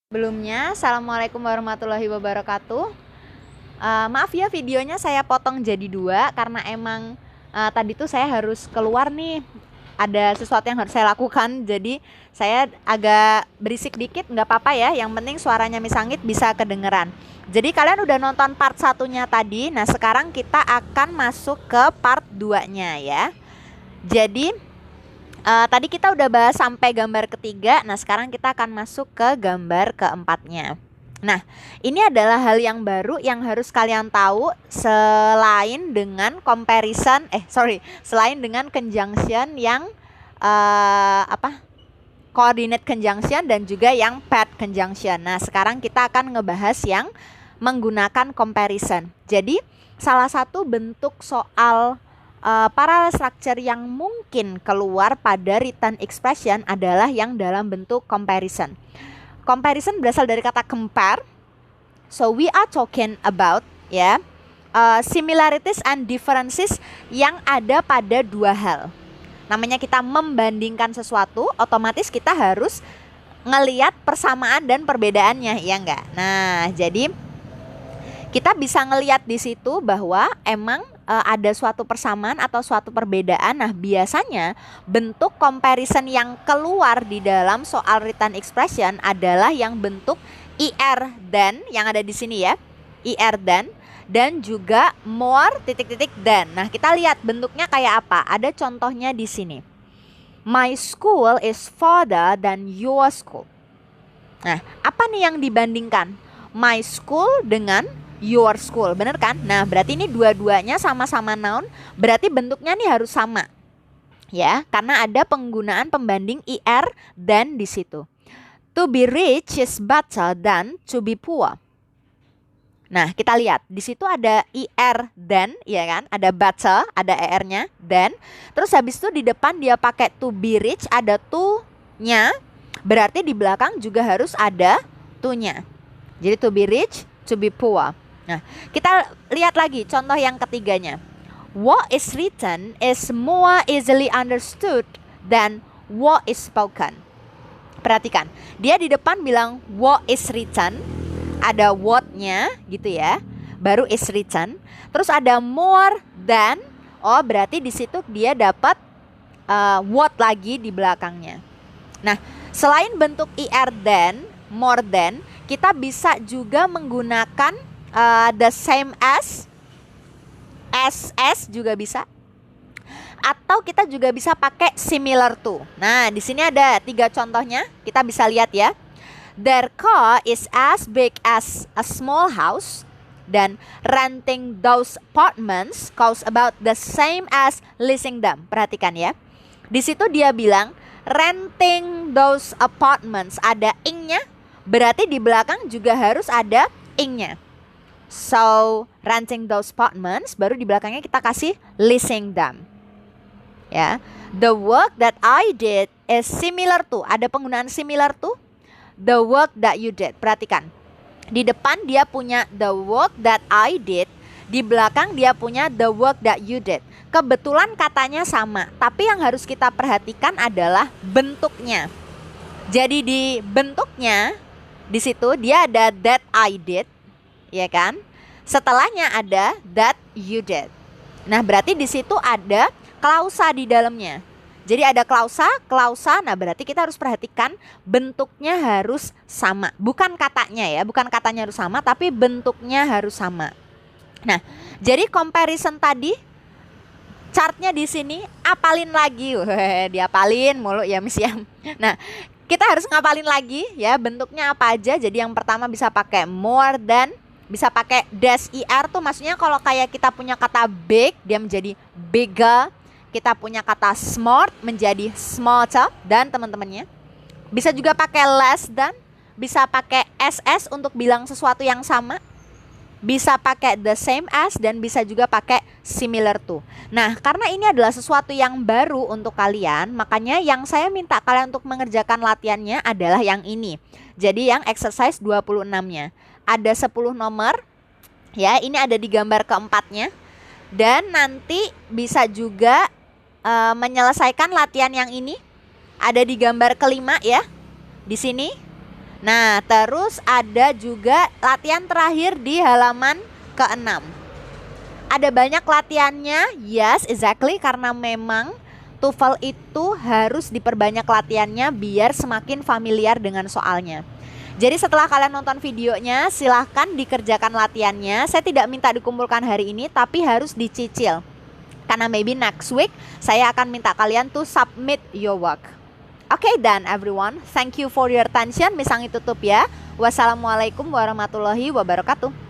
Sebelumnya, Assalamualaikum warahmatullahi wabarakatuh. Maaf ya, videonya saya potong jadi dua karena emang tadi tuh saya harus keluar nih. Ada sesuatu yang harus saya lakukan, jadi saya agak berisik dikit, nggak apa-apa ya. Yang penting suaranya Misangit bisa kedengeran. Jadi kalian udah nonton part satunya tadi. Nah, sekarang kita akan masuk ke part 2-nya ya. Jadi tadi kita udah bahas sampai gambar ketiga. Nah, sekarang kita akan masuk ke gambar keempatnya. Nah, ini adalah hal yang baru yang harus kalian tahu selain dengan selain dengan conjunction yang coordinate conjunction dan juga yang path conjunction. Nah, sekarang kita akan ngebahas yang menggunakan comparison. Jadi, salah satu bentuk soal parallel structure yang mungkin keluar pada written expression adalah yang dalam bentuk comparison. Comparison berasal dari kata compare. So we are talking about similarities and differences yang ada pada dua hal. Namanya kita membandingkan sesuatu, otomatis kita harus ngelihat persamaan dan perbedaannya, ya enggak? Nah, jadi kita bisa ngelihat di situ bahwa emang ada suatu persamaan atau suatu perbedaan. Nah, biasanya bentuk comparison yang keluar di dalam soal written expression adalah yang bentuk IR than yang ada di sini ya. IR dan juga more than. Nah, kita lihat bentuknya kayak apa. Ada contohnya di sini. My school is farther than your school. Nah, apa nih yang dibandingkan? My school dengan your school, bener kan? Nah, berarti ini dua-duanya sama-sama noun, berarti bentuknya nih harus sama. Ya, karena ada penggunaan pembanding IR than di situ. To be rich is better than to be poor. Nah, kita lihat di situ ada IR than, ya kan? Ada better, ada ER-nya than. Terus habis itu di depan dia pakai to be rich, ada to-nya. Berarti di belakang juga harus ada to-nya. Jadi to be rich, to be poor. Nah, kita lihat lagi contoh yang ketiganya. What is written is more easily understood than what is spoken. Perhatikan, dia di depan bilang what is written, ada what-nya gitu ya, baru is written. Terus ada more than, oh berarti di situ dia dapat what lagi di belakangnya. Nah, selain bentuk IR than, more than, kita bisa juga menggunakan the same as juga bisa, atau kita juga bisa pakai similar to. Nah, di sini ada 3 contohnya, kita bisa lihat ya. Their car is as big as a small house, dan renting those apartments costs about the same as leasing them. Perhatikan ya, di situ dia bilang renting those apartments, ada ing-nya, berarti di belakang juga harus ada ing-nya. So, renting those apartments, baru di belakangnya kita kasih leasing them. Ya, the work that I did is similar to. Ada penggunaan similar to the work that you did. Perhatikan, di depan dia punya the work that I did, di belakang dia punya the work that you did. Kebetulan katanya sama, tapi yang harus kita perhatikan adalah bentuknya. Jadi di bentuknya di situ dia ada that I did, ya kan? Setelahnya ada that you did. Nah, berarti di situ ada klausa di dalamnya. Jadi ada klausa. Nah berarti kita harus perhatikan bentuknya harus sama. Bukan katanya ya, bukan katanya harus sama, tapi bentuknya harus sama. Nah, jadi comparison tadi, chartnya di sini apalin lagi. Diapalin mulu ya Miss ya. Nah, kita harus ngapalin lagi ya bentuknya apa aja. Jadi yang pertama bisa pakai more than, bisa pakai dash IR tuh maksudnya kalau kayak kita punya kata big, dia menjadi bigger. Kita punya kata smart menjadi smarter dan teman-temannya. Bisa juga pakai less than, bisa pakai SS untuk bilang sesuatu yang sama. Bisa pakai the same as, dan bisa juga pakai similar to. Nah, karena ini adalah sesuatu yang baru untuk kalian, makanya yang saya minta kalian untuk mengerjakan latihannya adalah yang ini. Jadi yang exercise 26-nya. Ada 10 nomor. Ya, ini ada di gambar keempatnya. Dan nanti bisa juga menyelesaikan latihan yang ini ada di gambar kelima ya. Di sini Nah, terus ada juga latihan terakhir di halaman ke-6. Ada banyak latihannya, yes, exactly, karena memang TOEFL itu harus diperbanyak latihannya biar semakin familiar dengan soalnya. Jadi setelah kalian nonton videonya, silahkan dikerjakan latihannya. Saya tidak minta dikumpulkan hari ini, tapi harus dicicil. Karena maybe next week, saya akan minta kalian to submit your work. Okay then everyone, thank you for your attention. Misang tutup ya. Wassalamualaikum warahmatullahi wabarakatuh.